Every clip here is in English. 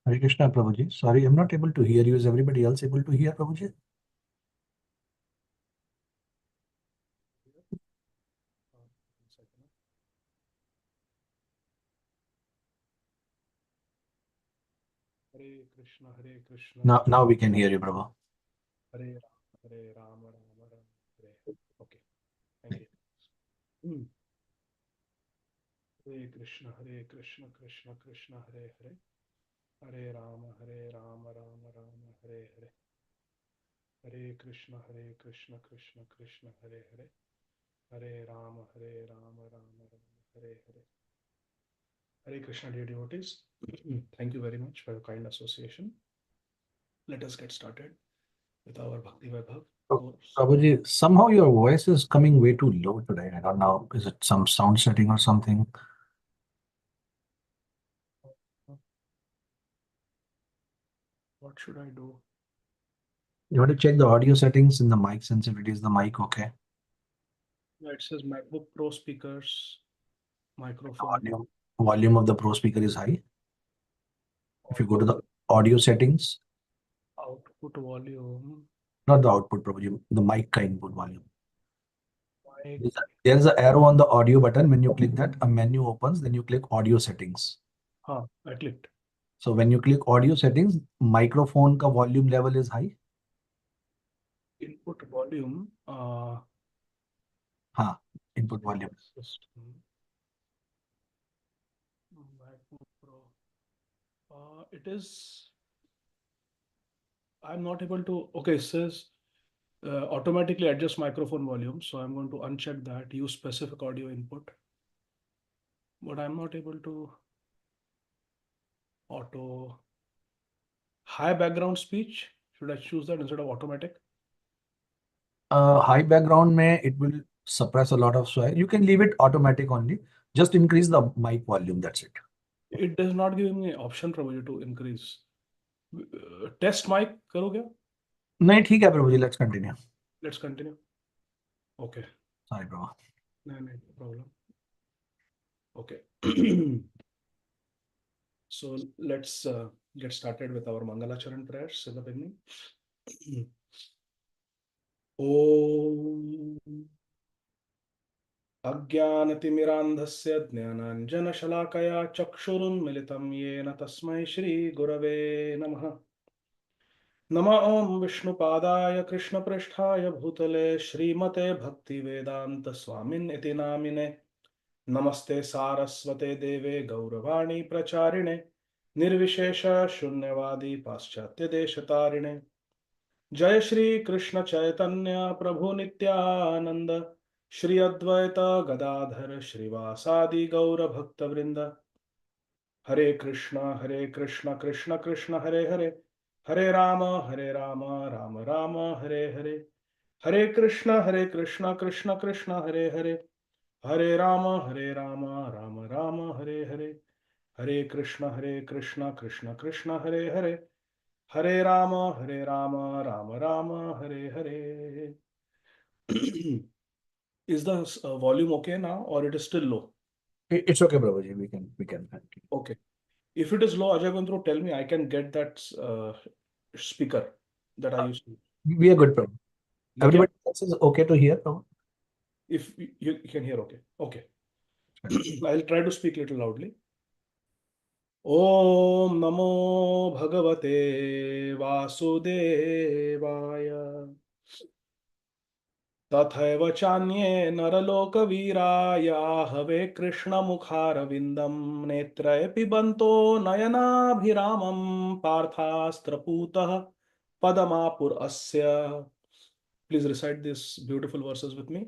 Hare Krishna, Prabhuji. Sorry, I'm not able to hear you. Is everybody else able to hear, Prabhuji? Hare Krishna, Hare Krishna. Now we can hear you, Prabhu. Hare Ram, Ram Ram, Hare. Okay, thank you. Hare Krishna, Krishna Krishna, Hare Hare. Hare Ram, Ram Ram, Hare Hare. Hare Krishna, Krishna Krishna, Hare Hare. Hare Ram, Ram Ram, Hare Hare. Hare Krishna, dear devotees. Thank you very much for your kind association. Let us get started with our Bhakti Vaibhava course. Prabhuji, somehow your voice is coming way too low today. I don't know. Is it some sound setting or something? What should I do? You want to check the audio settings in the mic sensitivity. Is the mic okay? Yeah, it says MacBook Pro speakers, microphone. Volume of the Pro speaker is high. If you go to the audio settings, Output volume. not the output, Prabhuji, the mic ka input volume. Mic. There's an arrow on the audio button. When you click that, a menu opens. Then you click audio settings. I clicked. So when you click audio settings, microphone ka volume level is high. Input volume. Input volume. System. MacBook Pro. It is. I'm not able to. Okay, it says automatically adjust microphone volume. So I'm going to uncheck that. Use specific audio input. But I'm not able to auto. High background speech. Should I choose that instead of automatic? High background may it will suppress a lot of swear. You can leave it automatic only. Just increase the mic volume. That's it. It does not give me option probably to increase. Test mic करो क्या? नहीं ठीक है प्रभु जी. Let's continue. Let's continue. Okay. Sorry, bro. No problem. Okay. So let's get started with our Mangalacharan prayers in the beginning. Om अज्ञानतिमिरान्धस्य ज्ञानाञ्जनशलाकया चक्षुरुन्मिलितं येन तस्मै श्रीगुरवे नमः. नमः ॐ विष्णुपादाय कृष्णप्रेष्ठाय भूतले श्रीमते भक्तिवेदान्त स्वामिन् इति नामिने. नमस्ते सारस्वते देवे गौरवाणी प्रचारिणे निर्विशेष शून्यवादी पाश्चात्य देशतारिणे. जय श्री कृष्ण चैतन्य प्रभु नित्यानंद श्री अद्वैत गदाधर श्रीवासादि गौर भक्त वृंद. हरे कृष्ण कृष्ण कृष्ण हरे हरे हरे राम राम राम हरे हरे. हरे कृष्ण कृष्ण कृष्ण हरे हरे हरे राम राम राम हरे हरे. हरे Krishna Krishna Krishna Hare Hare Hare Ram Ram Ram Hare Hare. Is the volume okay now or it is still low? It's okay, Prabhu ji. We can continue. Okay. If it is low, Ajay Gandru, tell me I can get that speaker that I used to. We are good, Prabhu. You Everybody else is okay to hear, Prabhu? If you can hear, okay. Okay. I'll try to speak little loudly. Om Namo Bhagavate Vasudevaya. तथैव चान्ये नरलोकवीराय हवे कृष्णमुखारविन्दं नेत्रय पिबन्तो नयनाभिरामं पार्थास्त्रपूतः पदमापुर अस्य. Please recite these beautiful verses with me.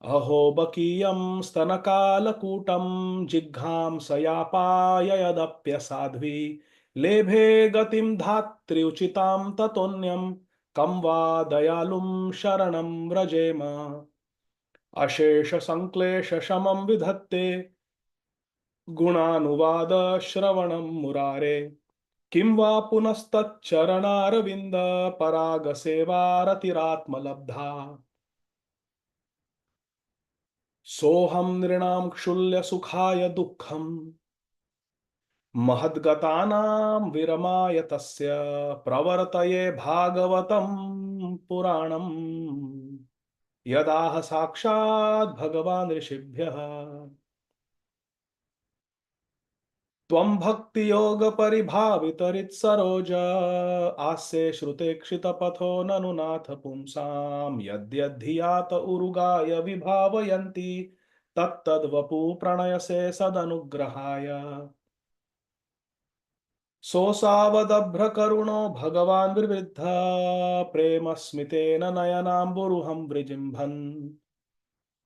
अहो बकीयं स्तनकालकूटं जिघ्रांसयापाय यदप्यसाध्वी लेभे गतिं धात्री उचितां ततोऽन्यं कं वा दयालुं शरणं व्रजेम. अशेष संक्लेश शमं विधत्ते गुणानुवाद श्रवणं मुरारे. किं वा पुनस्तच्चरणारविन्द परागसेवारतिरात्मलब्धा. सोऽहं नृणां क्षुल्य सुखाय दुःखं महद्गतानां विरमाय तस्य प्रवर्तये भागवतं पुराणं यदाह साक्षात् भगवान् ऋषिभ्यः त्वं भक्ति योग परिभावितरित्सरोज आस्ये श्रुते क्षितपथो ननु नाथ पुंसां यद्यद्धियात उरुगाय विभावयन्ति तत्तद्वपु प्रणयसे सदनुग्रहाय सोऽसावदभ्रकरुणो भगवान् विवृद्ध प्रेम स्मितेन नयनाम्बुरुहं विजिम्भन्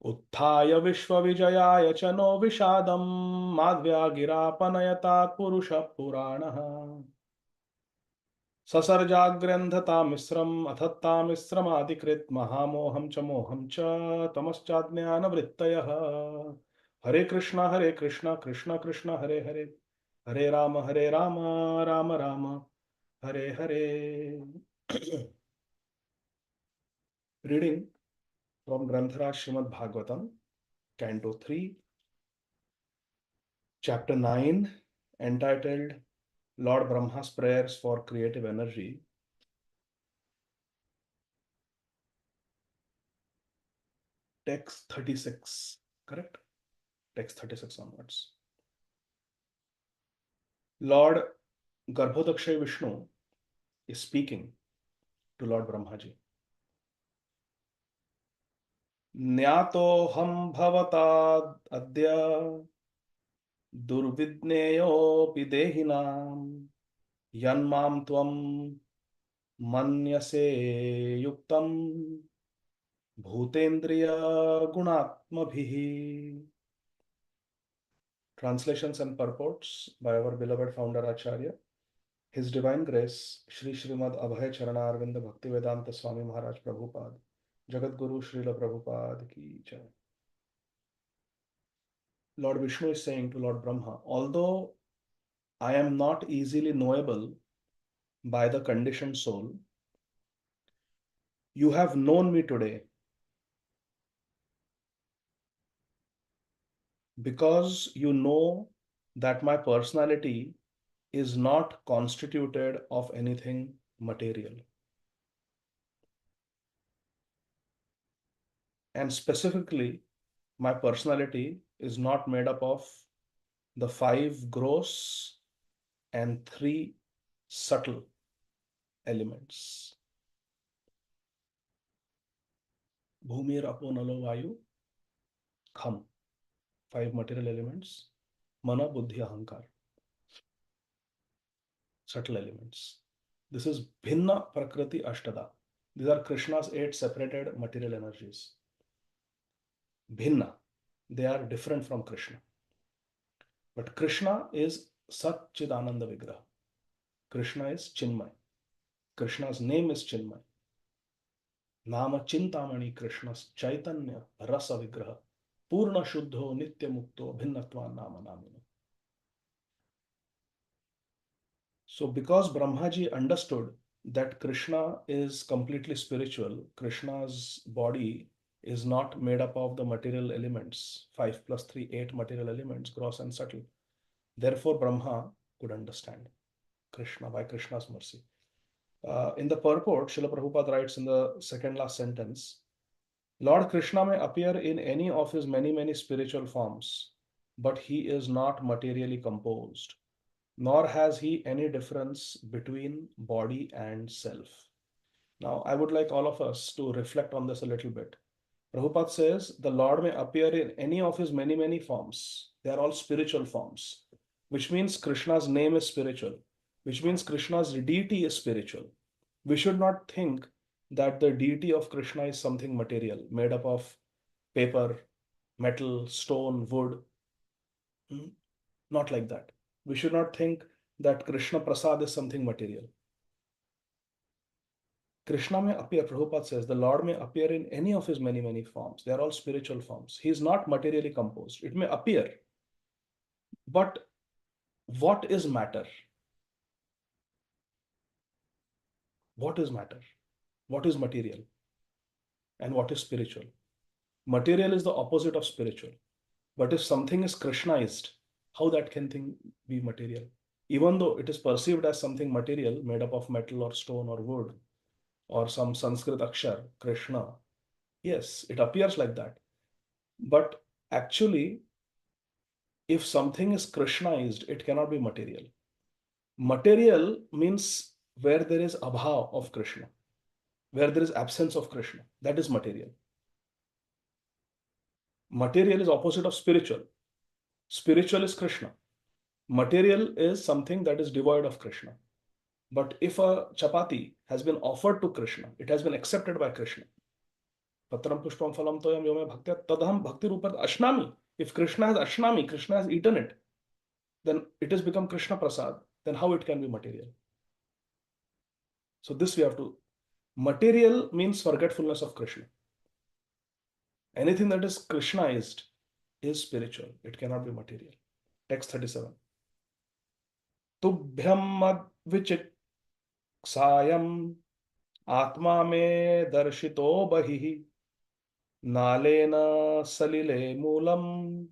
उत्थाय विश्वविजयाय च नो विषादं माध्व्यागिरापनयतात् पुरुषः पुराणः ससर्जाग्र्यन्धतामिस्रम् अथत्तामिस्रमादिकृत् महामोहं च मोहं च तमश्चाज्ञानवृत्तयः हरे Krishna Krishna Krishna Hare Hare Hare Ram Ram Ram Hare Hare. Reading from Granthara Srimad Bhagavatam, Canto 3, Chapter 9, entitled Lord Brahma's Prayers for Creative Energy. Text 36, correct? Text 36 onwards. Lord Garbhodakshay Vishnu is speaking to Lord Brahmaji. Nyatoham bhavata adya durvidneyopi dehinam yanmam tvam manyase yuktam bhutendriya gunatmabhihi. Translations and purports by our beloved founder Acharya. His Divine Grace, Shri Srimad Abhay Charana Arvinda Bhakti Vedanta Swami Maharaj Prabhupada, Jagat Guru Srila Prabhupada ki jai. Lord Vishnu is saying to Lord Brahma, although I am not easily knowable by the conditioned soul, you have known me today because you know that my personality is not constituted of anything material. And specifically, my personality is not made up of the 5 gross and 3 subtle elements. Bhumir, Apo, Nalo, Vayu, Kham. 5 material elements. Mana, Buddhi, Ahankar. Subtle elements. This is Bhinna Prakriti Ashtada. These are Krishna's 8 separated material energies. Bhinna. They are different from Krishna. But Krishna is Sat Chidananda Vigraha. Krishna is Chinmay. Krishna's name is Chinmay. Nama Chintamani Krishna's Chaitanya Rasa Vigraha. Purna Shuddho Nitya Mukto Bhinnatva Nama Namino. So because Brahmaji understood that Krishna is completely spiritual, Krishna's body is not made up of the material elements, 5 plus 3, 8 material elements, gross and subtle. Therefore, Brahma could understand Krishna by Krishna's mercy. In the purport, Srila Prabhupada writes in the second last sentence, Lord Krishna may appear in any of his many spiritual forms, but he is not materially composed, nor has he any difference between body and self. Now, I would like all of us to reflect on this a little bit. Prabhupada says the Lord may appear in any of his many forms. They are all spiritual forms, which means Krishna's name is spiritual, which means Krishna's deity is spiritual. We should not think that the deity of Krishna is something material, made up of paper, metal, stone, wood. Not like that. We should not think that Krishna Prasad is something material. Krishna may appear, Prabhupada says, the Lord may appear in any of his many forms. They are all spiritual forms. He is not materially composed. It may appear. But what is matter? What is matter? What is material? And what is spiritual? Material is the opposite of spiritual. But if something is Krishnaized, how that can thing be material? even though it is perceived as something material made up of metal or stone or wood or some Sanskrit akshar, Krishna. Yes, it appears like that. But actually, if something is Krishnaized, it cannot be material. Material means where there is abhav of Krishna, where there is absence of Krishna. That is material. Material is opposite of spiritual. Spiritual is Krishna. Material is something that is devoid of Krishna. But if a chapati has been offered to Krishna, it has been accepted by Krishna. Patram pushpam phalam toyam yome bhaktya tadham bhakti rupat ashnami. If Krishna has ashnami, Krishna has eaten it, then it has become Krishna prasad. Then how it can be material? So this we have to. Material means forgetfulness of Krishna. Anything that is Krishnaized is spiritual. It cannot be material. Text 37. Tubhyam madvichiksayam atma me darshito bahihi nalena salile moolam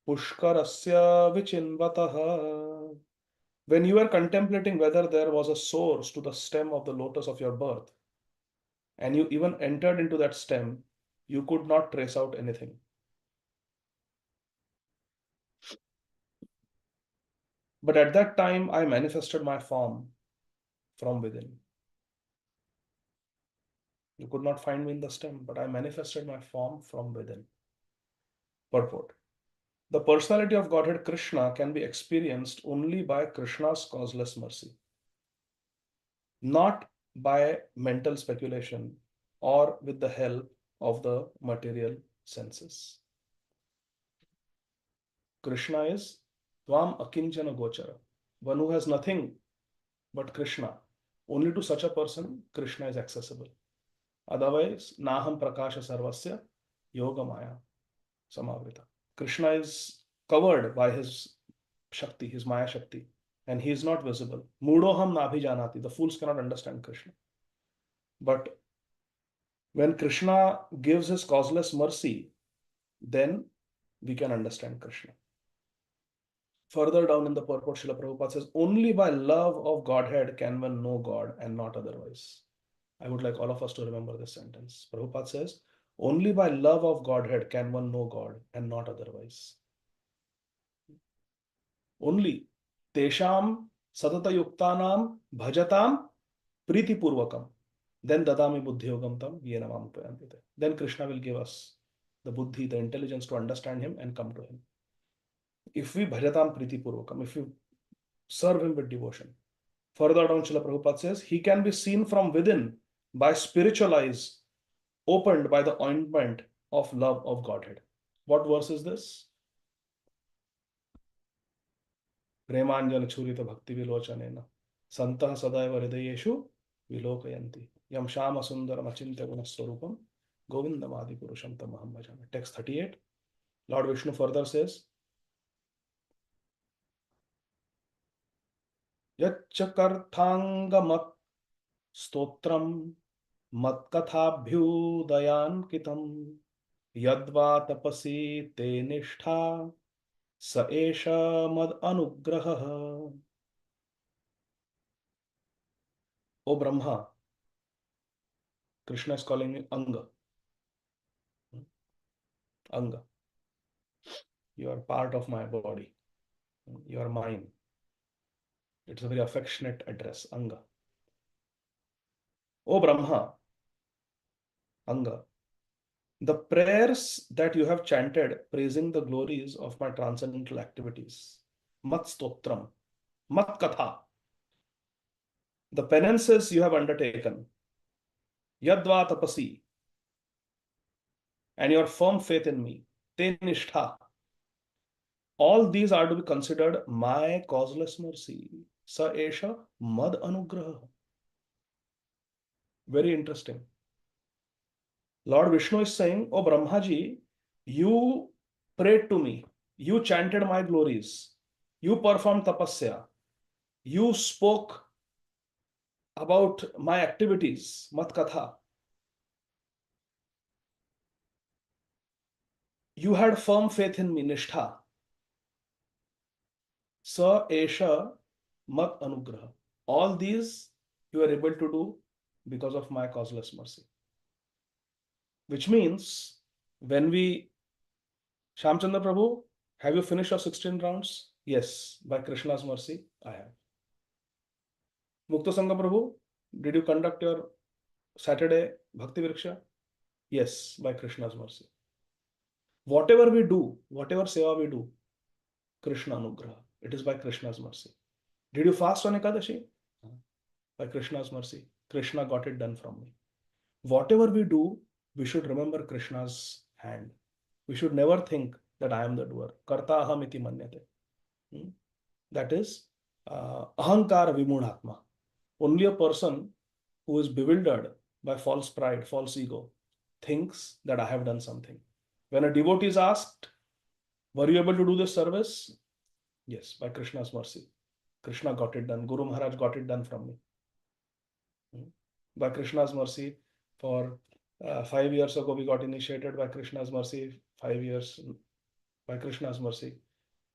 pushkarasya vichinvataha. When you are contemplating whether there was a source to the stem of the lotus of your birth, and you even entered into that stem, you could not trace out anything. But at that time, I manifested my form from within. You could not find me in the stem, but I manifested my form from within. Purport. The personality of Godhead Krishna can be experienced only by Krishna's causeless mercy, not by mental speculation or with the help of the material senses. Krishna is Tvam Akinchana Gochara, one who has nothing but Krishna. Only to such a person, Krishna is accessible. Otherwise, Naham Prakasha Sarvasya Yoga Maya Samavrita. Krishna is covered by his Shakti, his Maya Shakti, and he is not visible. Mudoham Nabhijanati. The fools cannot understand Krishna. But when Krishna gives his causeless mercy, then we can understand Krishna. Further down in the purport, Srila Prabhupada says, only by love of Godhead can one know God and not otherwise. I would like all of us to remember this sentence. Prabhupada says, only by love of Godhead can one know God and not otherwise. Only tesham sadata yuktanam bhajatam priti purvakam. Then dadami buddhi yogam tam yenamam upayantite. Then Krishna will give us the buddhi, the intelligence to understand him and come to him. If we bhajatam priti purvakam, if we serve him with devotion. Further down, Srila Prabhupada says, he can be seen from within by spiritual eyes opened by the ointment of love of Godhead. What verse is this? Premanjana churita bhakti vilochanena santah sadaiva hridayeshu vilokayanti yam shama sundaram achintya gunaswarupam govindam adi purusham tamaham bhajami. Text 38. Lord Vishnu further says, Yacchakarthangamat stotram matkathabhyudayankitam yadva tapasi te nishtha sa esha mad anugraha. O Brahma, Krishna is calling me Anga. Anga. You are part of my body. You are mine. It's a very affectionate address, Anga. O Brahma, Anga, the prayers that you have chanted praising the glories of my transcendental activities, Mat Stotram, Mat Katha, the penances you have undertaken, Yadva Tapasi, and your firm faith in me, Te Nishtha, all these are to be considered my causeless mercy. Sa Esha Mad Anugraha. Very interesting. Lord Vishnu is saying, oh Brahmaji, you prayed to me, you chanted my glories, you performed tapasya, you spoke about my activities, mat katha. You had firm faith in me, nishtha. Sa esha mat anugraha. All these you are able to do because of my causeless mercy. Which means when we, Shamchandra Prabhu, have you finished your 16 rounds? Yes, by Krishna's mercy, I have. Mukta Sangha Prabhu, did you conduct your Saturday Bhakti Vriksha? Yes, by Krishna's mercy. Whatever we do, whatever seva we do, Krishna Anugraha. It is by Krishna's mercy. Did you fast on Ekadashi? By Krishna's mercy. Krishna got it done from me. Whatever we do, we should remember Krishna's hand. We should never think that I am the doer. Karta aham iti manyate. That is ahankara vimudhatma. Only a person who is bewildered by false pride, false ego, thinks that I have done something. When a devotee is asked, were you able to do this service? Yes, by Krishna's mercy. Krishna got it done. Guru Maharaj got it done from me. By Krishna's mercy, for 5 years ago, we got initiated. By Krishna's mercy. 5 years, by Krishna's mercy,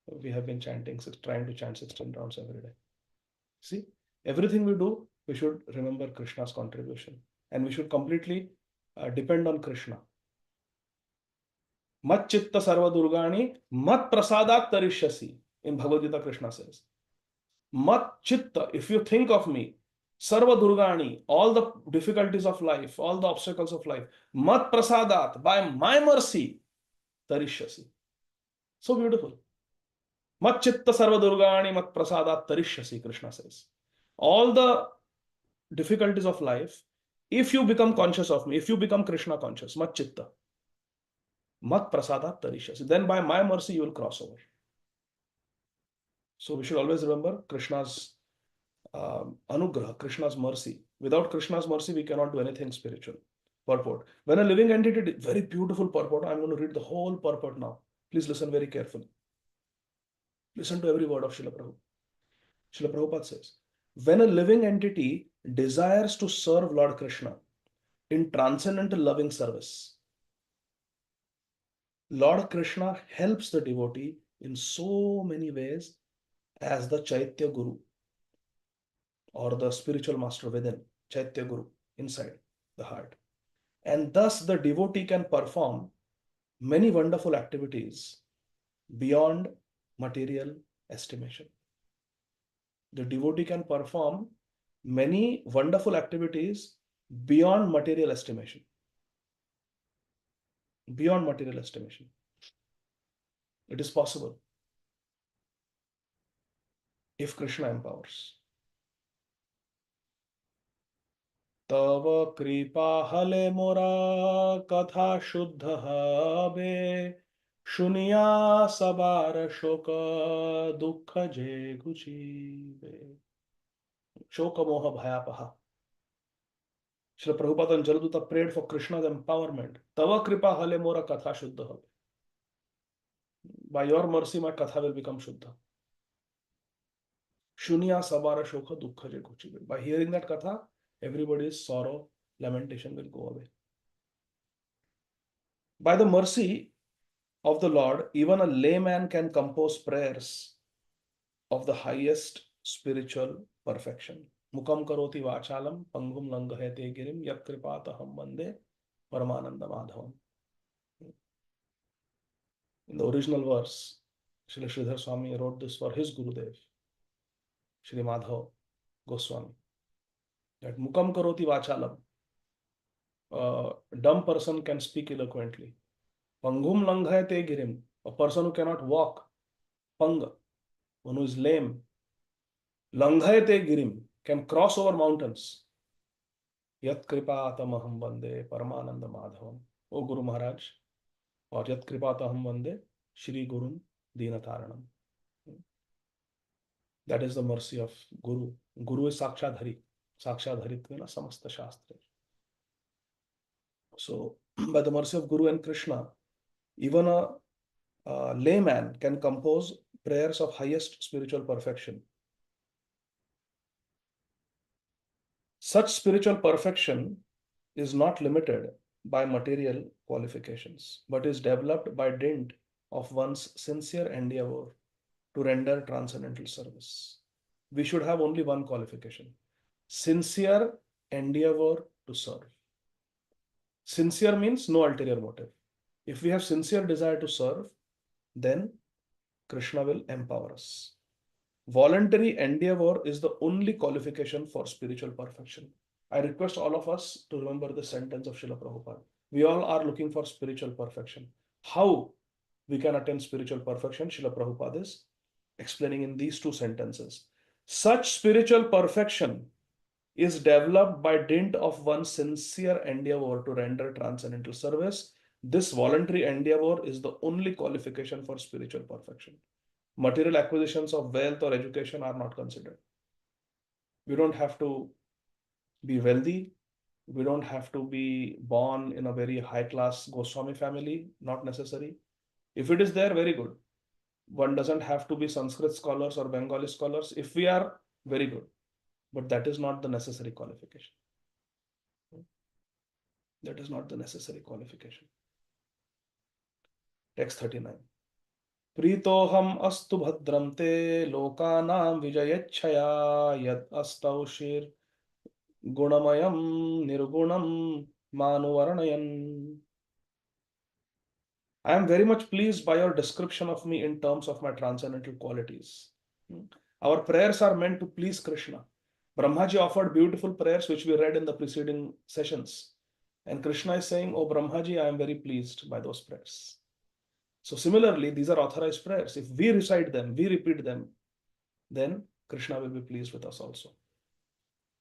we have been chanting, trying to chant 16 rounds every day. See, everything we do, we should remember Krishna's contribution. And we should completely depend on Krishna. Mat chitta sarva durgani, mat prasadat tarishyasi. In Bhagavad Gita, Krishna says, mat chitta, if you think of me, sarva durgani, all the difficulties of life, all the obstacles of life, mat prasadat, by my mercy, tarishyasi. So beautiful. Mat chitta sarva durgani, mat prasadat tarishyasi, Krishna says. All the difficulties of life, if you become conscious of me, if you become Krishna conscious, mat chitta, mat prasadat tarishyasi, then by my mercy you will cross over. So we should always remember Krishna's anugraha, Krishna's mercy. Without Krishna's mercy, we cannot do anything spiritual. Purport. When a living entity, very beautiful purport. I'm going to read the whole purport now. Please listen very carefully. Listen to every word of Srila Prabhupada. Srila Prabhupada says, when a living entity desires to serve Lord Krishna in transcendental loving service, Lord Krishna helps the devotee in so many ways as the Chaitya Guru, or the spiritual master within, Chaitya Guru, inside the heart. And thus the devotee can perform many wonderful activities beyond material estimation. The devotee can perform many wonderful activities beyond material estimation. Beyond material estimation. It is possible if Krishna empowers. Tava kripa hale mora katha shuddha habe shuniya sabara shoka dukkha je guchive. Shoka moha bhayapaha. Srila Prabhupada and Jaladuta prayed for Krishna's empowerment. Tava kripa hale mora katha shuddha habe. By your mercy, my katha will become shuddha. Shunya sabara shoka dukkha je guchive. By hearing that katha, everybody's sorrow, lamentation will go away. By the mercy of the Lord, even a layman can compose prayers of the highest spiritual perfection. Mukam karoti vachalam, pangum langahete girim, yat kripataham vande, paramananda madhavam. In the original verse, Srila Sridhar Swami wrote this for his Gurudev, Shri Madhav Goswami. That mukam karoti vachalam, a dumb person can speak eloquently. Pangum langhayate girim, a person who cannot walk. Panga, one who is lame. Langhayate girim, can cross over mountains. Yat kripatamaham vande paramananda madhavam. O Guru Maharaj, or yat kripataham vande Shri Gurun Dinataranam. That is the mercy of Guru. Guru is Sakshadhari. Sakshadharitvena samasta shastra. So, by the mercy of Guru and Krishna, even a layman can compose prayers of highest spiritual perfection. Such spiritual perfection is not limited by material qualifications, but is developed by dint of one's sincere endeavor to render transcendental service. we should have only one qualification: sincere endeavor to serve. Sincere means no ulterior motive. If we have sincere desire to serve, then Krishna will empower us. Voluntary endeavor is the only qualification for spiritual perfection. I request all of us to remember the sentence of Srila Prabhupada. We all are looking for spiritual perfection. How we can attain spiritual perfection, Srila Prabhupada is explaining in these two sentences. Such spiritual perfection is developed by dint of one's sincere endeavor to render transcendental service. This voluntary endeavor is the only qualification for spiritual perfection. Material acquisitions of wealth or education are not considered. We don't have to be wealthy. We don't have to be born in a very high class Goswami family, not necessary. If it is there, very good. One doesn't have to be Sanskrit scholars or Bengali scholars. If we are, very good. But that is not the necessary qualification. That is not the necessary qualification. Text 39. Pritoham astu bhadram te lokanam vijayachaya yad astaushir gunamayam nirgunam manuvaranayan. I am very much pleased by your description of me in terms of my transcendental qualities. Our prayers are meant to please Krishna. Brahmaji offered beautiful prayers which we read in the preceding sessions. And Krishna is saying, "Oh Brahmaji, I am very pleased by those prayers." So similarly, these are authorized prayers. If we recite them, we repeat them, then Krishna will be pleased with us also.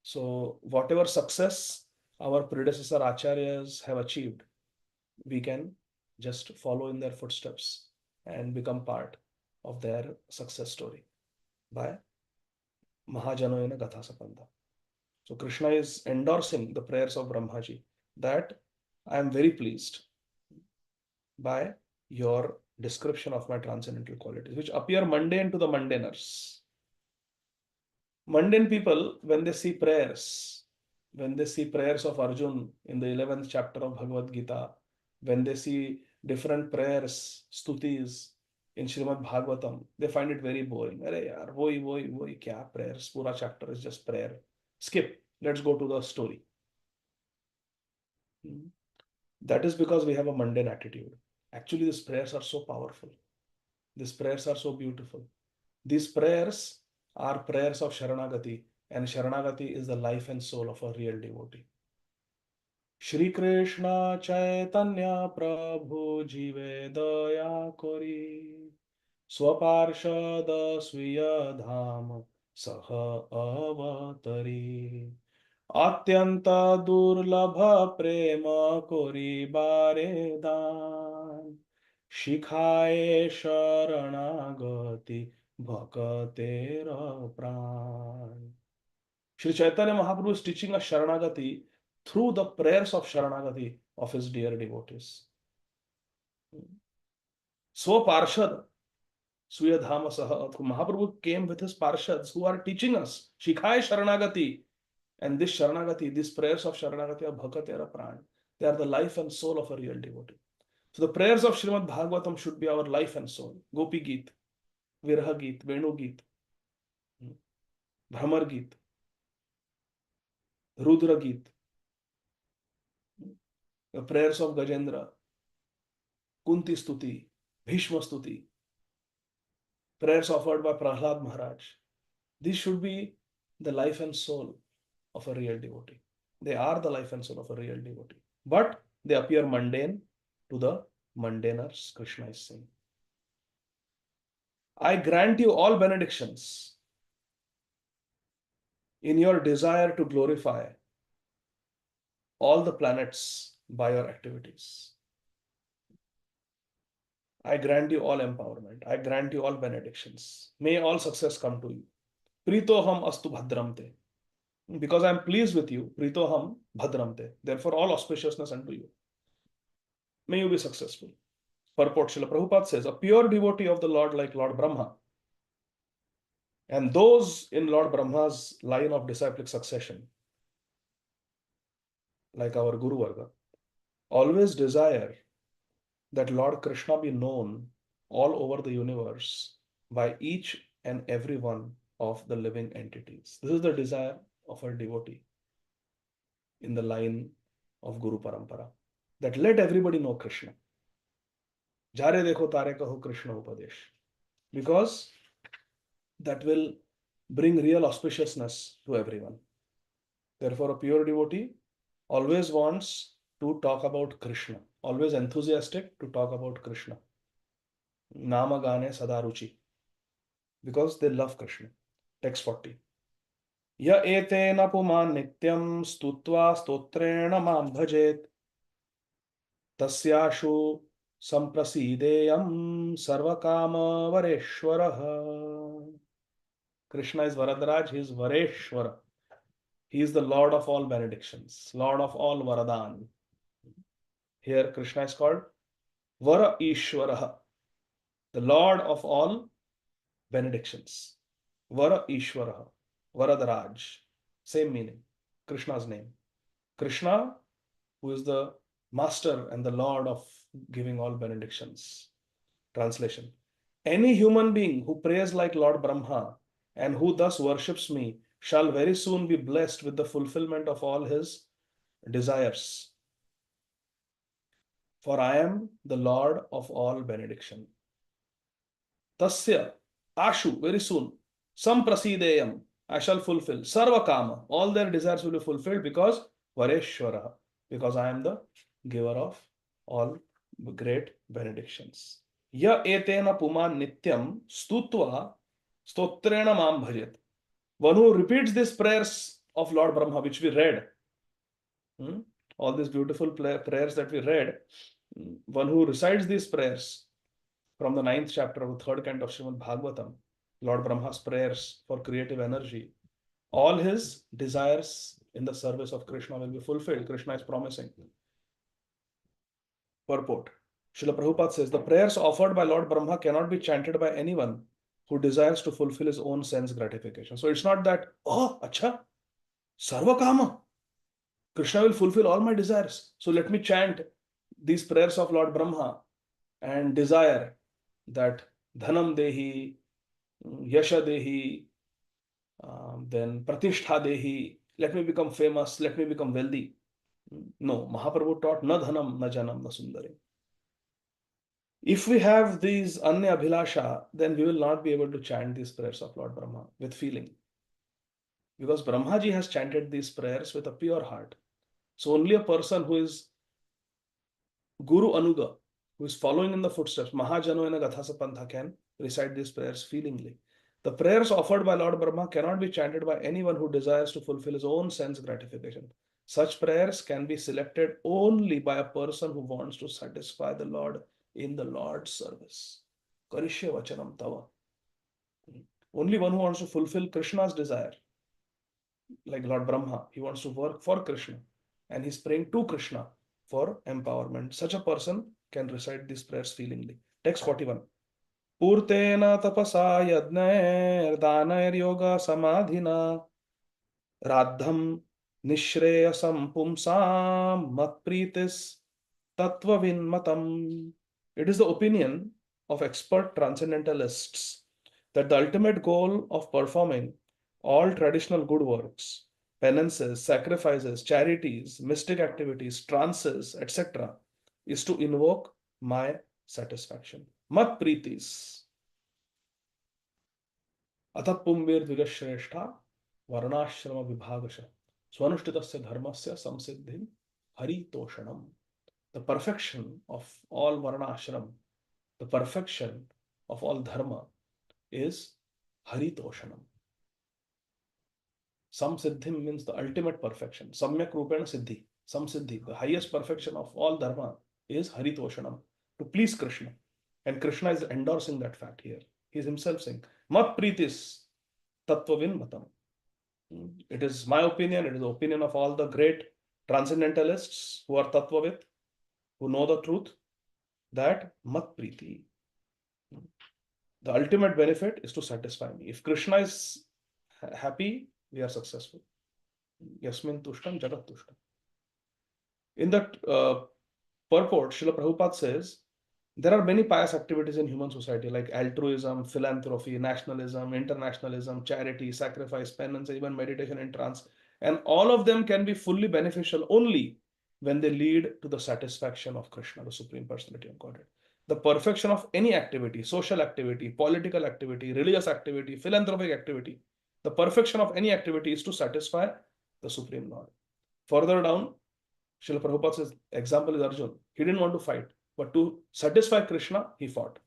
So whatever success our predecessor acharyas have achieved, we can just follow in their footsteps and become part of their success story by Mahajanoyana Gatha Sapanda. So Krishna is endorsing the prayers of Brahmaji that I am very pleased by your description of my transcendental qualities, which appear mundane to the mundaners. Mundane people, when they see prayers of Arjun in the 11th chapter of Bhagavad Gita, when they see different prayers, stutis in Srimad Bhagavatam, they find it very boring. Arey yaar, woi, kya prayers? Pura chapter is just prayer. Skip. Let's go to the story. That is because we have a mundane attitude. Actually, these prayers are so powerful. These prayers are so beautiful. These prayers are prayers of Sharanagati, and Sharanagati is the life and soul of a real devotee. Shri Krishna Chaitanya Prabhu Jive Daya Kori Swaparshada Sviya Dham Saha Avatari Atyanta Durlabha Prema Kori Bare Dan Shikhaye Sharanagati Bhakatera Pran. Shri Chaitanya Mahaprabhu is teaching us Sharanagati through the prayers of Sharanagati of his dear devotees. So Parshad, Suyadhama Saha, Mahaprabhu came with his Parshads who are teaching us Shikhaya Sharanagati. And this Sharanagati, these prayers of Sharanagati are Bhakatera Pran. They are the life and soul of a real devotee. So the prayers of Srimad Bhagavatam should be our life and soul. Gopi Geet, Viraha Geet, Venu Geet, Bhramar Geet, Rudra Geet, the prayers of Gajendra, Kunti Stuti, Bhishma Stuti, prayers offered by Prahlad Maharaj. These should be the life and soul of a real devotee. They are the life and soul of a real devotee. But they appear mundane to the mundaners, Krishna is saying. I grant you all benedictions in your desire to glorify all the planets by your activities. I grant you all empowerment. I grant you all benedictions. May all success come to you. Pritoham astu bhadramte. Because I am pleased with you, Pritoham bhadramte. Therefore, all auspiciousness unto you. May you be successful. Purport Srila Prabhupada says, a pure devotee of the Lord like Lord Brahma, and those in Lord Brahma's line of disciplic succession, like our Guru Varga, always desire that Lord Krishna be known all over the universe by each and every one of the living entities. This is the desire of a devotee in the line of Guru Parampara, that let everybody know Krishna. Jare dekho tare kaho Krishna upadesh. Because that will bring real auspiciousness to everyone. Therefore, a pure devotee always wants to talk about Krishna, always enthusiastic to talk about Krishna. Nama gane sadaruchi, because they love Krishna. Text 40. Ya etena puman nityam stutva stotrena mam bhajet tasyashu samprasideyam sarvakama vareshwarah. Krishna is Varadaraj, he is Vareshwara. He is the Lord of all benedictions, Lord of all Varadan. Here Krishna is called Vara Ishwaraha, the Lord of all benedictions. Vara Ishwaraha, Varadaraj, same meaning, Krishna's name. Krishna, who is the master and the Lord of giving all benedictions. Translation. Any human being who prays like Lord Brahma and who thus worships me shall very soon be blessed with the fulfillment of all his desires. For I am the Lord of all benediction. Tasya, Ashu, very soon. Samprasideyam, I shall fulfill. Sarva Kama, all their desires will be fulfilled because Vareshwara, because I am the giver of all great benedictions. Ya etena puman nityam stutva stotrena mam bhajet. One who repeats these prayers of Lord Brahma, which we read, all these beautiful prayers that we read, one who recites these prayers from the 9th chapter of the 3rd canto of Srimad Bhagavatam, Lord Brahma's prayers for creative energy, all his desires in the service of Krishna will be fulfilled. Krishna is promising. Purport. Srila Prabhupada says, the prayers offered by Lord Brahma cannot be chanted by anyone who desires to fulfill his own sense gratification. So it's not that, oh, acha, sarva kama, Krishna will fulfill all my desires. So let me chant these prayers of Lord Brahma and desire that dhanam dehi, yasha dehi, then pratishtha dehi, let me become famous, let me become wealthy. No, Mahaprabhu taught na dhanam, na janam, na sundari. If we have these anya abhilasha, then we will not be able to chant these prayers of Lord Brahma with feeling. Because Brahmaji has chanted these prayers with a pure heart. So only a person who is Guru Anuga, who is following in the footsteps, Mahajano in a Gathasa Pantha, can recite these prayers feelingly. The prayers offered by Lord Brahma cannot be chanted by anyone who desires to fulfill his own sense gratification. Such prayers can be selected only by a person who wants to satisfy the Lord in the Lord's service. Karishya Vachanam Tava. Only one who wants to fulfill Krishna's desire, like Lord Brahma, he wants to work for Krishna and he's praying to Krishna for empowerment. Such a person can recite these prayers feelingly. Text 41. Purtena tapasa yadnair danair yoga samadhina radham nishreyasam pumsam matpritis tattvavinmatam. It is the opinion of expert transcendentalists that the ultimate goal of performing all traditional good works, penances, sacrifices, charities, mystic activities, trances, etc., is to invoke my satisfaction. Mat pritis. Atat pumbir dvigashreshtha varnashrama vibhagasha swanushtitasya dharmasya samsiddhim hari toshanam. The perfection of all varna ashram, the perfection of all dharma is haritoshanam. Samsiddhim means the ultimate perfection. Samyak rupena siddhi. Samsiddhi, the highest perfection of all dharma is haritoshanam, to please Krishna. And Krishna is endorsing that fact here. He is himself saying, Mat pritis tattvavin matam. It is my opinion, it is the opinion of all the great transcendentalists who are tattvavit, who know the truth, that mat priti, the ultimate benefit is to satisfy me. If Krishna is happy, we are successful. Yasmin tushtam jagat tushtam. In that purport, Srila Prabhupada says There are many pious activities in human society like altruism, philanthropy, nationalism, internationalism, charity, sacrifice, penance, even meditation and trance. And all of them can be fully beneficial only when they lead to the satisfaction of Krishna, the Supreme Personality of Godhead. The perfection of any activity, social activity, political activity, religious activity, philanthropic activity, the perfection of any activity is to satisfy the Supreme Lord. Further down, Srila Prabhupada says, example is Arjun. He didn't want to fight, but to satisfy Krishna, he fought.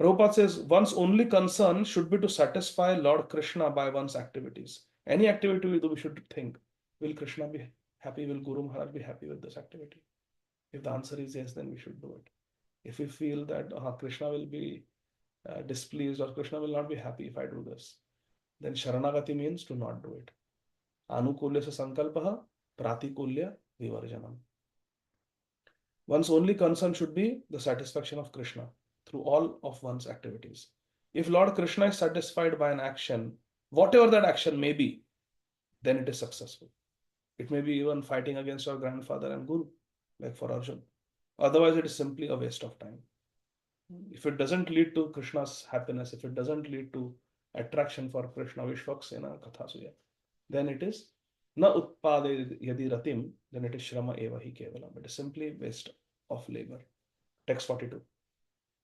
Prabhupada says, one's only concern should be to satisfy Lord Krishna by one's activities. Any activity we do, we should think, will Krishna be happy? Will Guru Maharaj be happy with this activity? If the answer is yes, then we should do it. If we feel that Krishna will be displeased or Krishna will not be happy if I do this, then Sharanagati means to not do it. Anukulya sa sankalpaha, pratikulya vivarjanam. One's only concern should be the satisfaction of Krishna through all of one's activities. If Lord Krishna is satisfied by an action, whatever that action may be, then it is successful. It may be even fighting against your grandfather and Guru, like for Arjun. Otherwise, it is simply a waste of time. If it doesn't lead to Krishna's happiness, if it doesn't lead to attraction for Krishna, Vishwaksena Kathasuya, then it is na utpade yadi ratim, then it is shrama eva hi kevalam. It is simply waste of labor. Text 42.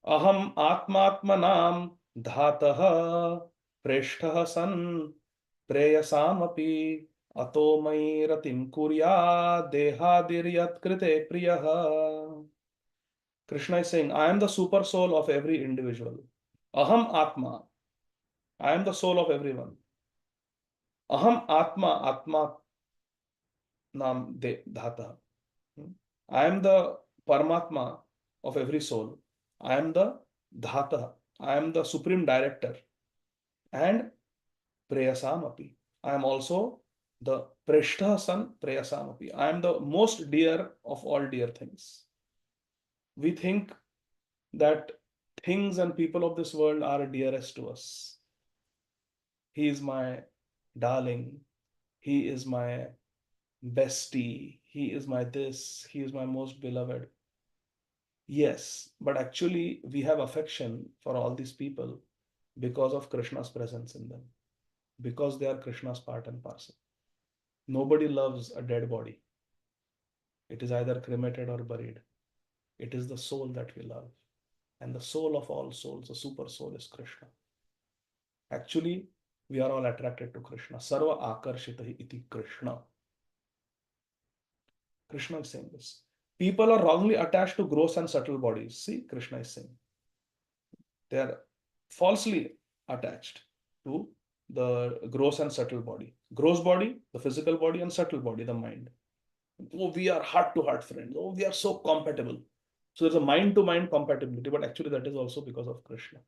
Aham atmatmanam dhatah preshtah san preyasamapi ato mai ratim kurya dehadiryat krite priyah. Krishna is saying, I am the super soul of every individual. Aham Atma. I am the soul of everyone. Aham Atma, Atma Nam Dhata. I am the Paramatma of every soul. I am the Dhata. I am the Supreme Director. And Preyasamapi. I am also the Preshta San Preyasamapi. I am the most dear of all dear things. We think that things and people of this world are dearest to us. He is my darling. He is my bestie. He is my this. He is my most beloved. Yes, but actually, we have affection for all these people because of Krishna's presence in them, because they are Krishna's part and parcel. Nobody loves a dead body. It is either cremated or buried. It is the soul that we love. And the soul of all souls, the super soul, is Krishna. Actually, we are all attracted to Krishna. Sarva akarshitahi iti Krishna. Krishna is saying this. People are wrongly attached to gross and subtle bodies. See, Krishna is saying. They are falsely attached to the gross and subtle body. Gross body, the physical body, and subtle body, the mind. Oh, we are heart to heart friends. Oh, we are so compatible. So there's a mind to mind compatibility, but actually that is also because of Krishna.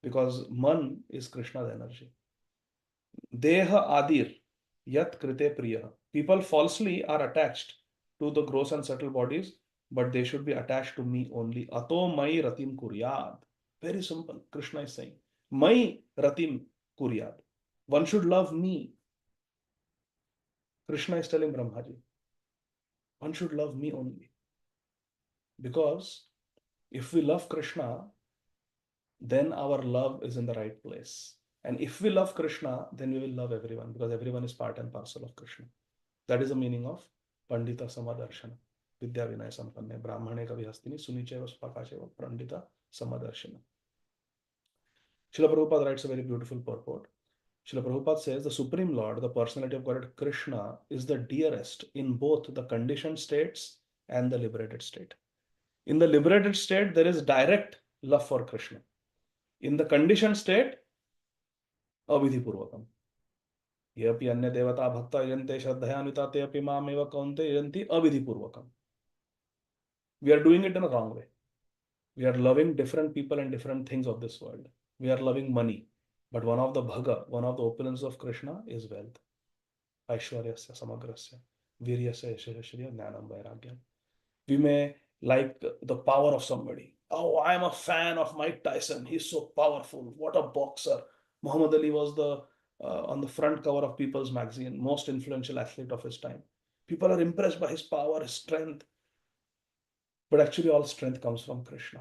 Because man is Krishna's energy. Deha adir yat krite priya. People falsely are attached to the gross and subtle bodies, but they should be attached to me only. Ato mai ratim kuryad. Very simple. Krishna is saying, mai ratim kuryad. One should love me. Krishna is telling Brahmaji, one should love me only. Because if we love Krishna, then our love is in the right place. And if we love Krishna, then we will love everyone because everyone is part and parcel of Krishna. That is the meaning of Pandita Samadarshana. Vidya Vinay Sampanne Brahmane Kavi Hastini Sunicheva Spakacheva Pandita Samadarshana. Srila Prabhupada writes a very beautiful purport. Srila Prabhupada says the Supreme Lord, the personality of God Krishna, is the dearest in both the conditioned states and the liberated state. In the liberated state, there is direct love for Krishna. In the conditioned state, avidhipurvakam. Yapi anya devata bhakta yante shraddhayanvita te api mameva kaunte yanti avidhipurvakam. We are doing it in a wrong way. We are loving different people and different things of this world. We are loving money. But one of the bhaga, one of the opulence of Krishna is wealth. Aishwaryasya samagrasya viryasya yashashriya jnanam vairagyam. We may like the power of somebody. Oh, I am a fan of Mike Tyson. He's so powerful. What a boxer. Muhammad Ali was the on the front cover of People's Magazine, most influential athlete of his time. People are impressed by his power, his strength. But actually all strength comes from Krishna.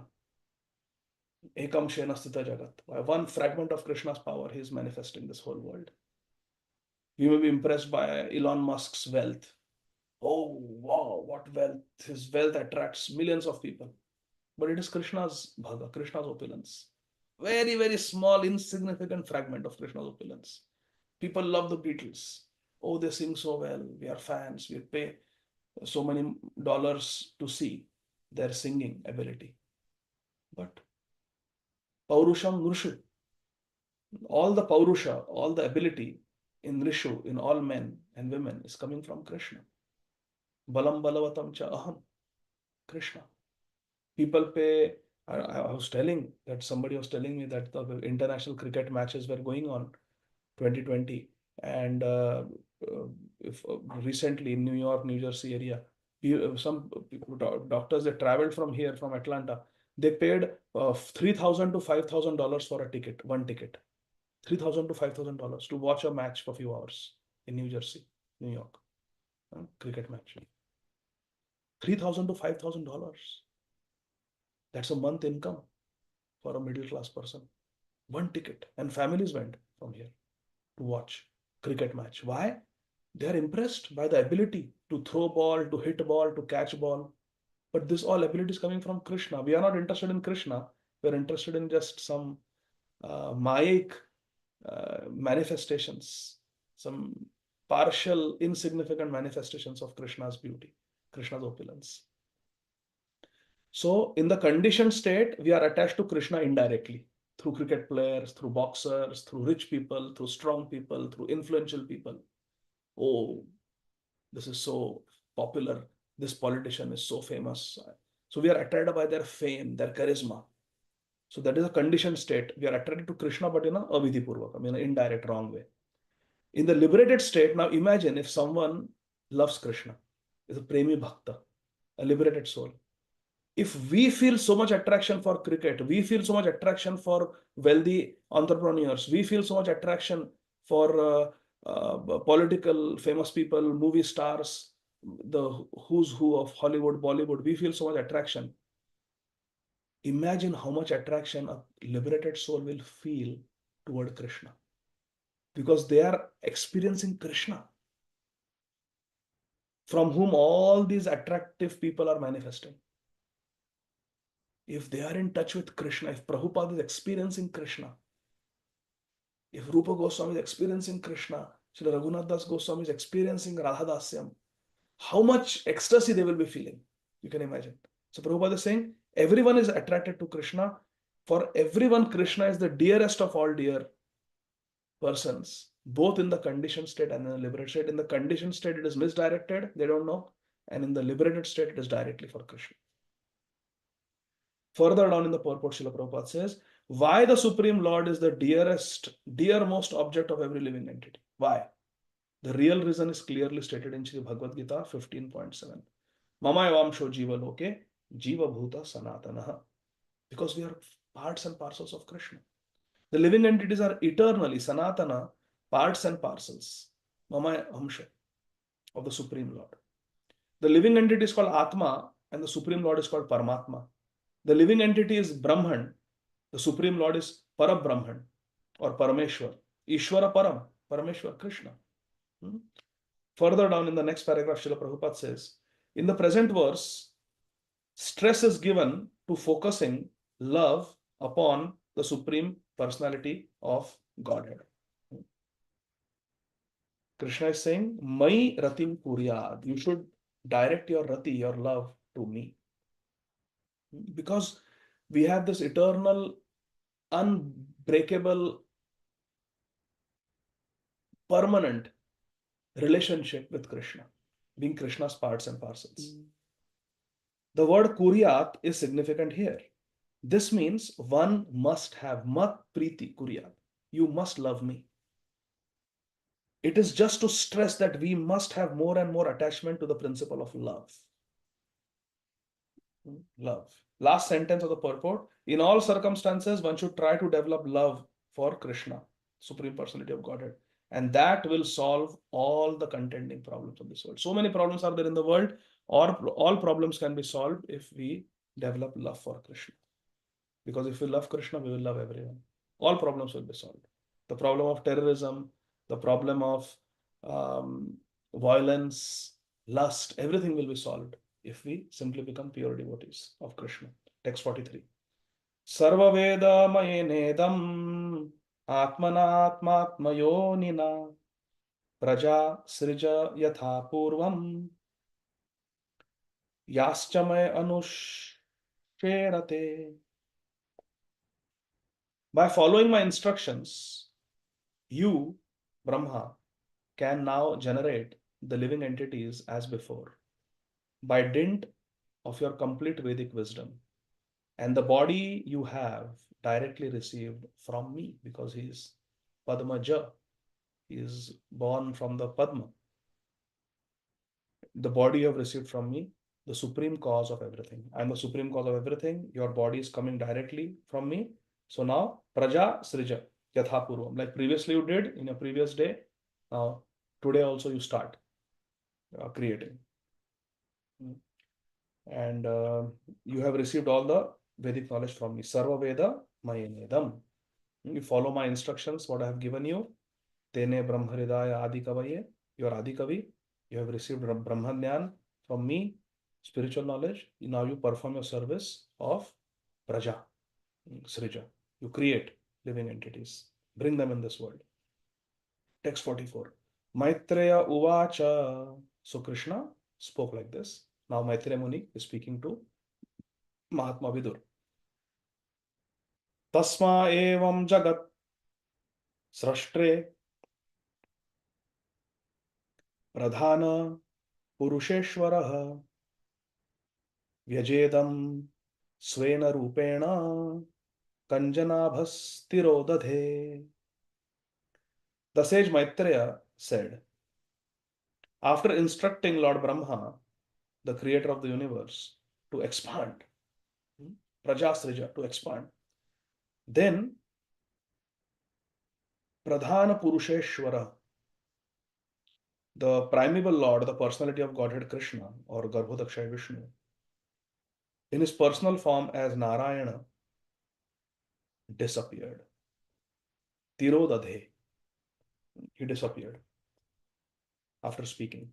Ekam Shena Sthita Jagat. By one fragment of Krishna's power, he is manifesting this whole world. We may be impressed by Elon Musk's wealth. Oh, wow, what wealth. His wealth attracts millions of people. But it is Krishna's bhaga, Krishna's opulence. Very, very small, insignificant fragment of Krishna's opulence. People love the Beatles. Oh, they sing so well. We are fans. We pay so many dollars to see their singing ability. But Paurusham Nrishu, all the Paurusha, all the ability in Rishu, in all men and women, is coming from Krishna. Balam balavatam cha aham, Krishna. People pay. I was telling that somebody was telling me that the international cricket matches were going on 2020, and if, recently in New York, New Jersey area, some doctors, they traveled from here, from Atlanta. They paid $3,000 to $5,000 for a ticket, one ticket, $3,000 to $5,000 to watch a match for a few hours in New Jersey, New York, cricket match. $3,000 to $5,000. That's a month income for a middle class person. One ticket, and families went from here to watch cricket match. Why? They are impressed by the ability to throw ball, to hit ball, to catch ball. But this all ability is coming from Krishna. We are not interested in Krishna. We are interested in just some Mayic manifestations, some partial, insignificant manifestations of Krishna's beauty, Krishna's opulence. So in the conditioned state, we are attached to Krishna indirectly, through cricket players, through boxers, through rich people, through strong people, through influential people. Oh, this is so popular. This politician is so famous. So we are attracted by their fame, their charisma. So that is a conditioned state. We are attracted to Krishna, but in a avidhipurvakam, in an indirect, wrong way. In the liberated state, now imagine if someone loves Krishna, is a premi bhakta, a liberated soul. If we feel so much attraction for cricket, we feel so much attraction for wealthy entrepreneurs, we feel so much attraction for political famous people, movie stars, the who's who of Hollywood, Bollywood, we feel so much attraction. Imagine how much attraction a liberated soul will feel toward Krishna, because they are experiencing Krishna, from whom all these attractive people are manifesting. If they are in touch with Krishna, if Prabhupada is experiencing Krishna, if Rupa Goswami is experiencing Krishna, Sri Raghunath Das Goswami is experiencing Radhadasyam, how much ecstasy they will be feeling. You can imagine. So Prabhupada is saying, everyone is attracted to Krishna. For everyone, Krishna is the dearest of all dear persons, both in the conditioned state and in the liberated state. In the conditioned state, it is misdirected, they don't know. And in the liberated state, it is directly for Krishna. Further down in the purport, Srila Prabhupada says, why the Supreme Lord is the dearmost object of every living entity. Why? The real reason is clearly stated in Sri Bhagavad Gita 15.7. Mama evamsho jiva loke jiva bhuta sanatanaha. Because we are parts and parcels of Krishna. The living entities are eternally, sanatana, parts and parcels. Mama amsha, of the Supreme Lord. The living entity is called Atma and the Supreme Lord is called Paramatma. The living entity is Brahman. The Supreme Lord is Parabrahman or Parameshwar. Ishvara Param, Parameshwar, Krishna. Further down in the next paragraph, Srila Prabhupada says, in the present verse, stress is given to focusing love upon the Supreme Personality of Godhead. Krishna is saying, Mai Ratim Kuryad. You should direct your Rati, your love, to me. Because we have this eternal, unbreakable, permanent relationship with Krishna, being Krishna's parts and parcels. The word Kuryat is significant here. This means one must have mat priti kuryat. You must love me. It is just to stress that we must have more and more attachment to the principle of love. Love. Last sentence of the purport. In all circumstances, one should try to develop love for Krishna, Supreme Personality of Godhead, And that will solve all the contending problems of this world. So many problems are there in the world, or all problems can be solved if we develop love for Krishna. Because if we love Krishna, we will love everyone. All problems will be solved. The problem of terrorism, the problem of violence, lust, everything will be solved if we simply become pure devotees of Krishna. Text 43. Sarva Veda Mayenedam Atmanatmatmayonina Praja Srija Yatha Purvam Yaschamay Anushcherate. By following my instructions, you, Brahma, can now generate the living entities as before by dint of your complete Vedic wisdom. And the body you have directly received from me, because he is Padmaja. He is born from the Padma. The body you have received from me, the supreme cause of everything. I am the supreme cause of everything. Your body is coming directly from me. So now, Praja Srija Yatha Purvam. Like previously you did in a previous day, now today also you start creating. And you have received all the Vedic knowledge from me. Sarva Veda Mayenedam. You follow my instructions, what I have given you. Tene Brahmaridaya Ādi Kavaye. You are Adi Kavi. You have received Brahmajnan from me, spiritual knowledge. Now you perform your service of Praja, Srija. You create living entities. Bring them in this world. Text 44. Maitreya Uvacha. So Krishna spoke like this. Now Maitreya Muni is speaking to Mahatma Vidur. Tasma evam jagat srashtre pradhana purusheshwarah vyjedam svena rupena kanjanabhastiro dadhe. The sage Maitreya said, after instructing Lord Brahma, the creator of the universe, to expand, Prajasrija, to expand, then Pradhana Purusheshwara, the primeval Lord, the personality of Godhead Krishna or Garbhodakshaya Vishnu, in his personal form as Narayana, disappeared. Tirodadhe, he disappeared after speaking.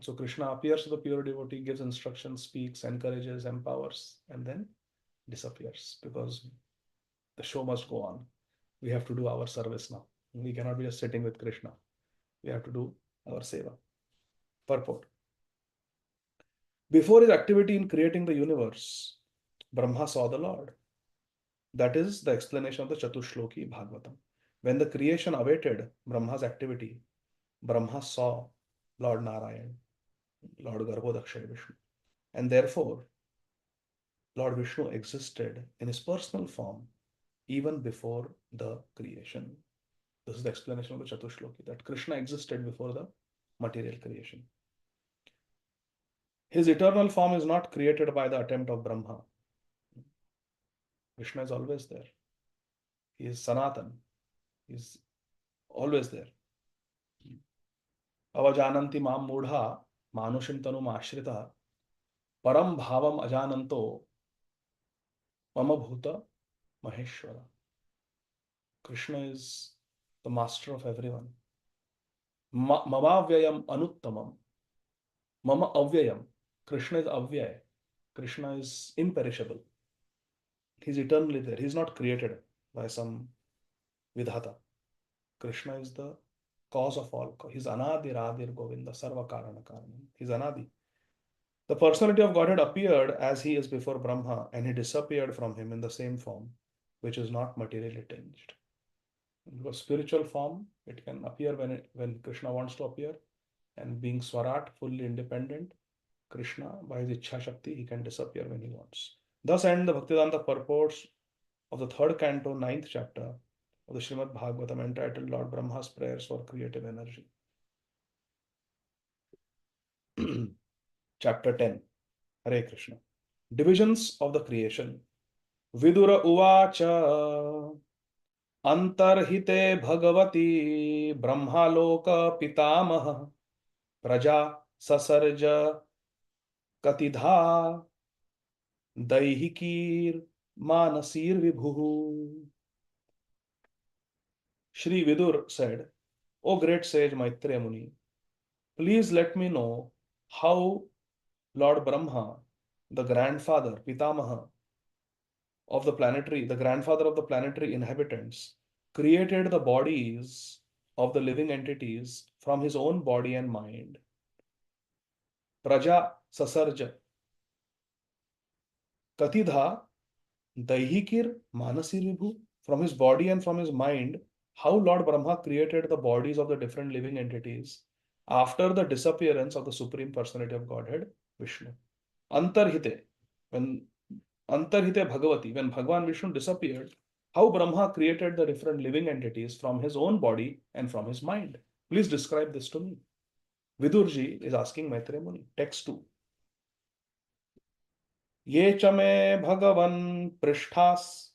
So Krishna appears to the pure devotee, gives instructions, speaks, encourages, empowers, and then disappears because the show must go on. We have to do our service now. We cannot be just sitting with Krishna. We have to do our seva. Purport. Before his activity in creating the universe, Brahma saw the Lord. That is the explanation of the Chatushloki Bhagavatam. When the creation awaited Brahma's activity, Brahma saw Lord Narayan, Lord Garbhodakshaya Vishnu. And therefore, Lord Vishnu existed in his personal form even before the creation. This is the explanation of the Chatushloki, that Krishna existed before the material creation. His eternal form is not created by the attempt of Brahma. Krishna is always there. He is Sanatan. He is always there. Avajananti mam mudha manushim tanum ashrita param bhavam ajananto mama bhuta maheshwara. Krishna is the master of everyone. Mama vyayam anuttamam. Mama avyayam. Krishna is avyay. Krishna is imperishable. He's eternally there. He's not created by some vidhata. Krishna is the cause of all. He's Anadi Radir Govinda Sarva Karana Karanam. He's Anadi. The personality of Godhead appeared as he is before Brahma, and he disappeared from him in the same form, which is not materially tinged. Because spiritual form, it can appear when Krishna wants to appear, and being Swarat, fully independent, Krishna, by his Ichha Shakti, he can disappear when he wants. Thus end the Bhaktivedanta purports of the third canto, 9th chapter of the Srimad Bhagavatam, entitled Lord Brahma's Prayers for Creative Energy. Chapter 10. Hare Krishna. Divisions of the creation. Vidura Uvacha अंतर्हिते Bhagwati ब्रह्मालोक पितामह प्रजा ससर्ज कतिधा दैहिकीर मानसीर विभुः. Shri Vidur said, O great sage Maitreya Muni, please let me know how Lord Brahma, the grandfather, Pitamaha the grandfather of the planetary inhabitants, created the bodies of the living entities from his own body and mind. Praja Sasarja Katidha Daihikir Manasir Vibhu. From his body and from his mind, how Lord Brahma created the bodies of the different living entities after the disappearance of the Supreme Personality of Godhead, Vishnu. Antarhite, when Antarhite Bhagavati, when Bhagavan Vishnu disappeared, how Brahma created the different living entities from his own body and from his mind. Please describe this to me. Vidurji is asking Maitreya Muni. Text 2. Ye chame Bhagavan Prishthas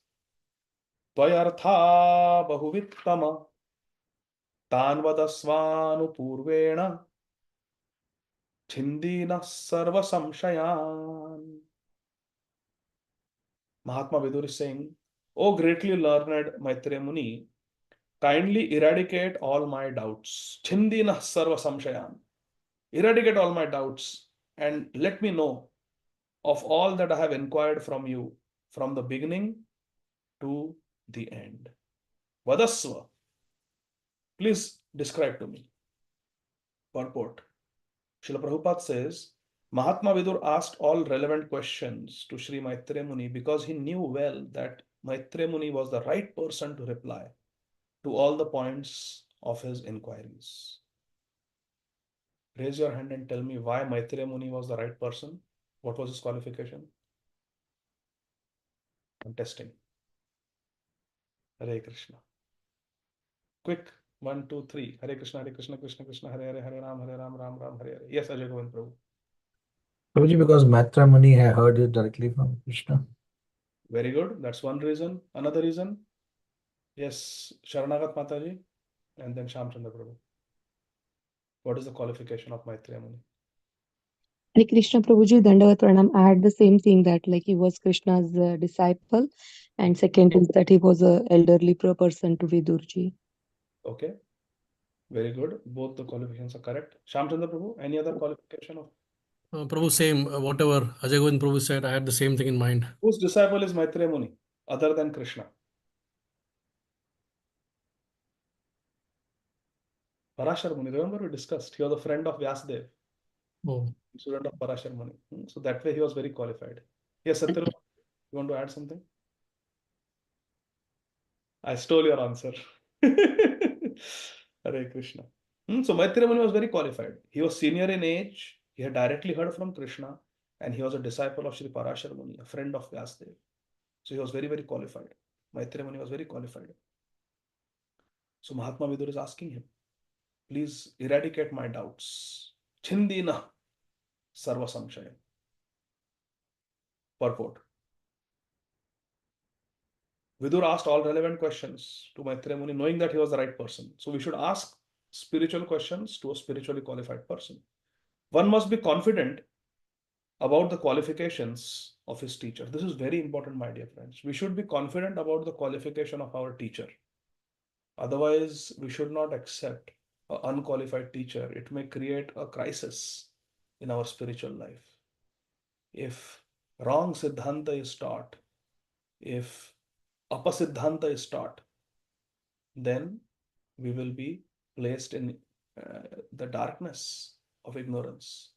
त्वयर्था बहुवित्तम तान् वदस्वानुपूर्वेण छिन्दीनः सर्वसंशयान्. Mahatma Vidur is saying, O greatly learned Maitreya Muni, kindly eradicate all my doubts. Chindinah sarva samshayan. Eradicate all my doubts and let me know of all that I have inquired from you from the beginning to the end. Vadasva. Please describe to me. Purport. Srila Prabhupada says, Mahatma Vidur asked all relevant questions to Sri Maitreya Muni because he knew well that Maitreya Muni was the right person to reply to all the points of his inquiries. Raise your hand and tell me why Maitreya Muni was the right person. What was his qualification? I'm testing. Hare Krishna. Quick. 1, 2, 3. Hare Krishna, Krishna Krishna, Hare Hare, Hare Ram, Ram Ram, Hare Hare. Yes, Ajay Govind Prabhu. Prabhuji, because Maitreya Muni had heard it directly from Krishna. Very good. That's one reason. Another reason? Yes, Sharanagat Mataji and then Shamchandra Prabhu. What is the qualification of Maitreya Muni? Hare Krishna Prabhuji, Dandavat Pranam. I had the same thing that like he was Krishna's disciple, and second is that he was a elderly person to Vidurji. Okay, very good. Both the qualifications are correct. Shamchandra Prabhu, any other qualification of? Prabhu, same. Whatever Ajay Govind Prabhu said, I had the same thing in mind. Whose disciple is Maitreya Muni other than Krishna? Parashar Muni. Remember we discussed. He was a friend of Vyasdev, Oh, student of Parashar Muni. So that way he was very qualified. Yes, Satyaru, you want to add something? I stole your answer. Hare Krishna. So Maitreya Muni was very qualified. He was senior in age. He had directly heard from Krishna, and he was a disciple of Sri Parashar Muni, a friend of Vyasdev. So he was very, very qualified. Maitreya Muni was very qualified. So Mahatma Vidur is asking him, please eradicate my doubts. Chindina sarva samshaya. Purport. Vidur asked all relevant questions to Maitreya Muni, knowing that he was the right person. So we should ask spiritual questions to a spiritually qualified person. One must be confident about the qualifications of his teacher. This is very important, my dear friends. We should be confident about the qualification of our teacher. Otherwise, we should not accept an unqualified teacher. It may create a crisis in our spiritual life. If wrong Siddhanta is taught, if Apasiddhanta is taught, then we will be placed in the darkness of ignorance.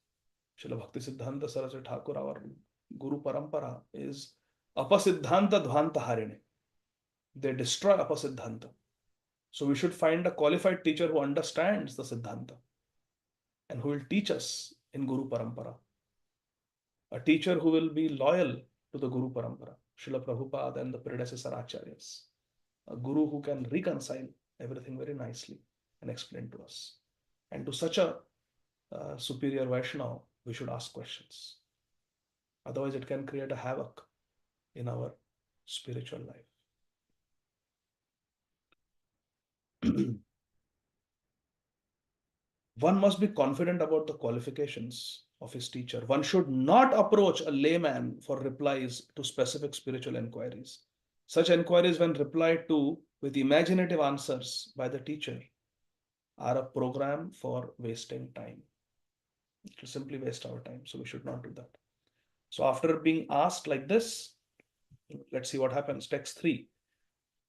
Srila Bhakti Siddhanta Saraswati Thakur, our Guru Parampara, is Apasiddhanta Dhvanta Harine. They destroy Apasiddhanta. So we should find a qualified teacher who understands the Siddhanta and who will teach us in Guru Parampara. A teacher who will be loyal to the Guru Parampara, Srila Prabhupada and the predecessor Acharyas. A guru who can reconcile everything very nicely and explain to us. And to such a superior Vaishnava, we should ask questions. Otherwise, it can create a havoc in our spiritual life. One must be confident about the qualifications of his teacher. One should not approach a layman for replies to specific spiritual inquiries. Such inquiries, when replied to with imaginative answers by the teacher, are a program for wasting time. It will simply waste our time. So we should not do that. So after being asked like this, let's see what happens. Text 3.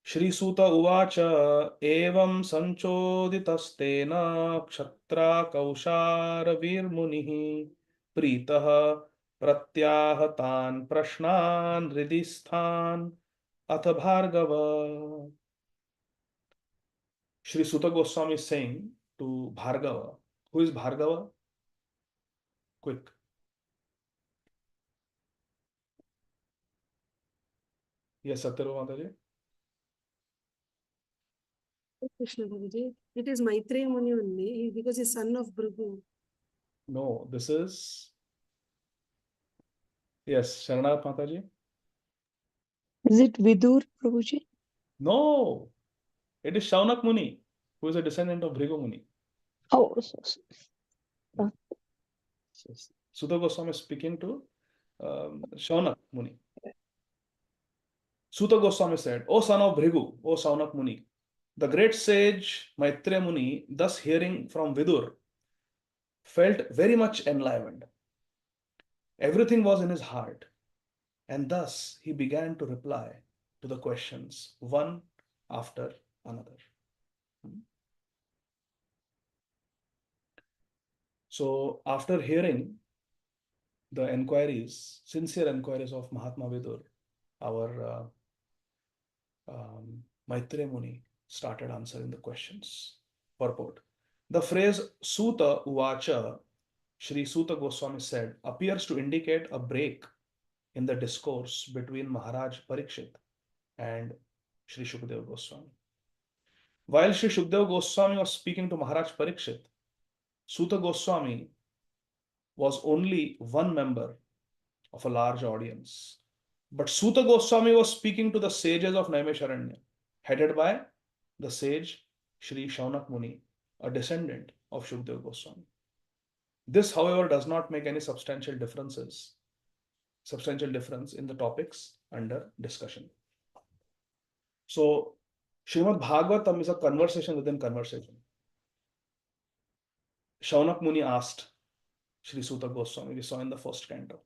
Shri Suta Uvacha Evam Sanchoditastena Kshatra Kaushara Virmunihi Pritaha Pratyahatan Prashnan Ridisthan Atha Bhargava. Shri Suta Goswami is saying to Bhargava. Who is Bhargava? Quick. Yes, Satyaru Mataji. Krishna Babaji. It is Maitreya Muni only because he's son of Bhrigu. No, this is. Yes, Sharanath Mataji. Is it Vidur, Prabhuji? No, it is Shaunak Muni, who is a descendant of Bhrigu Muni. Oh, Sutta Goswami is speaking to Shaunak Muni. Sutta Goswami said, O son of Bhrigu, O Shaunak Muni, the great sage Maitreya Muni, thus hearing from Vidur, felt very much enlivened. Everything was in his heart, and thus he began to reply to the questions one after another. So after hearing the inquiries, sincere inquiries of Mahatma Vidur, our Maitreya Muni started answering the questions. Purport. The phrase Suta Uvacha, Shri Suta Goswami said, appears to indicate a break in the discourse between Maharaj Parikshit and Shri Shukdev Goswami. While Shri Shukdev Goswami was speaking to Maharaj Parikshit, Suta Goswami was only one member of a large audience. But Suta Goswami was speaking to the sages of Naimisharanya, headed by the sage Shri Shaunak Muni, a descendant of Shukdev Goswami. This, however, does not make any substantial difference in the topics under discussion. So, Srimad Bhagavatam is a conversation within conversation. Shaunak Muni asked Shri Suta Goswami, we saw in the first canto.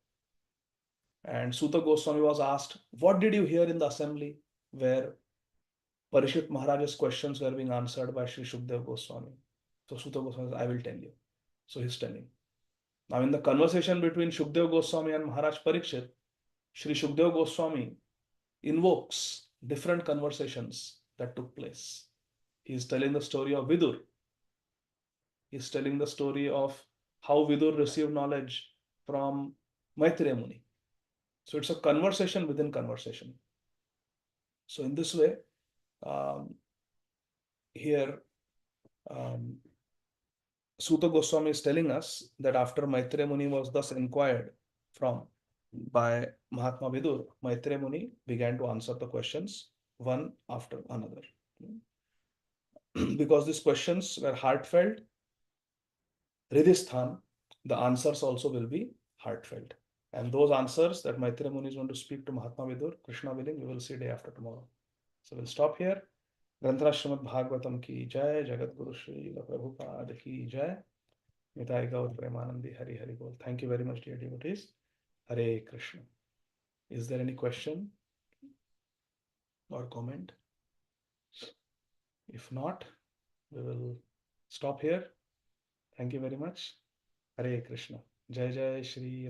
And Suta Goswami was asked, what did you hear in the assembly where Parishit Maharaj's questions were being answered by Shri Shukdev Goswami? So Suta Goswami says, I will tell you. So he's telling. Now in the conversation between Shukdev Goswami and Maharaj Parikshit, Shri Shukdev Goswami invokes different conversations that took place. He is telling the story of Vidur. He is telling the story of how Vidur received knowledge from Maitreya Muni. So it's a conversation within conversation. So in this way, here Suta Goswami is telling us that after Maitreya Muni was thus inquired from by Mahatma Vidur, Maitreya Muni began to answer the questions one after another. Because these questions were heartfelt, Ridisthan, the answers also will be heartfelt. And those answers that Maitreya Muni is going to speak to Mahatma Vidur, Krishna willing, we will see day after tomorrow. So we'll stop here. Granthara Srimad Bhagavatam ki jai, Jagat Guru Shri Prabhupada ki jai. Nitai Gaur Premanandi Hari Hari Bol. Thank you very much, dear devotees. Hare Krishna. Is there any question or comment? If not, we will stop here. Thank you very much. Hare Krishna. Jai Jai Shri